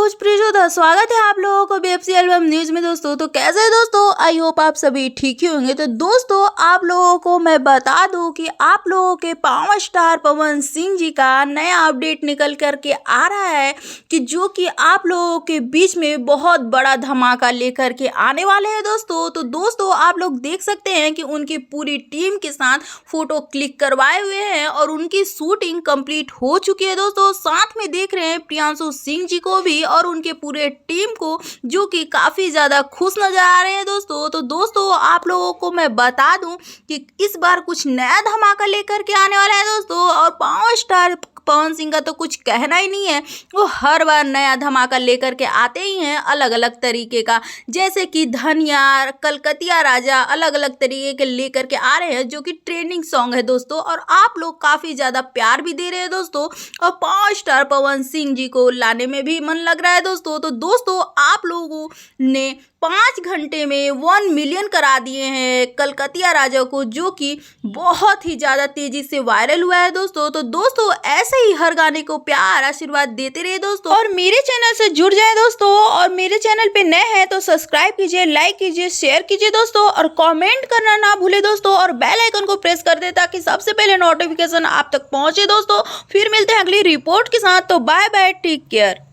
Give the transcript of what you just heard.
भोजपुरी जोधा, स्वागत है आप लोगों को बीएफसी एल्बम न्यूज में दोस्तों। तो कैसे है दोस्तों, आई होप आप सभी ठीक ही होंगे। तो दोस्तों आप लोगों को मैं बता दूं कि आप लोगों के पावर स्टार पवन सिंह जी का नया अपडेट निकल करके आ रहा है कि जो कि आप लोगों के बीच में बहुत बड़ा धमाका लेकर के आने वाले हैं दोस्तों। तो दोस्तों आप लोग देख सकते हैं कि उनकी पूरी टीम के साथ फोटो क्लिक करवाए हुए हैं और उनकी शूटिंग कंप्लीट हो चुकी है दोस्तों। साथ में देख रहे हैं प्रियांशु सिंह जी को भी और उनके पूरे टीम को, जो कि काफी ज्यादा खुश नजर आ रहे हैं दोस्तों। तो दोस्तों आप लोगों को मैं बता दूं कि इस बार कुछ नया धमाका लेकर के आने वाला है दोस्तों। और पावर स्टार पवन सिंह का तो कुछ कहना ही नहीं है, वो हर बार नया धमाका लेकर के आते ही हैं अलग अलग तरीके का, जैसे कि धनिया, कलकतिया राजा, अलग अलग तरीके के लेकर के आ रहे हैं जो कि ट्रेंडिंग सॉन्ग है दोस्तों। और आप लोग काफ़ी ज़्यादा प्यार भी दे रहे हैं दोस्तों और पावर स्टार पवन सिंह जी को लाने में भी मन लग रहा है दोस्तों। तो दोस्तों आप लोगों ने 5 घंटे में 1 मिलियन करा दिए हैं कलकतिया राजा को, जो कि बहुत ही ज़्यादा तेजी से वायरल हुआ है दोस्तों। तो दोस्तों ऐसे ही हर गाने को प्यार आशीर्वाद देते रहे दोस्तों और मेरे चैनल से जुड़ जाए दोस्तों। और मेरे चैनल पे नए हैं तो सब्सक्राइब कीजिए, लाइक कीजिए, शेयर कीजिए दोस्तों और कमेंट करना ना भूले दोस्तों। और बेल आइकन को प्रेस कर दे ताकि सबसे पहले नोटिफिकेशन आप तक पहुंचे दोस्तों। फिर मिलते हैं अगली रिपोर्ट के साथ। तो बाय बाय, टेक केयर।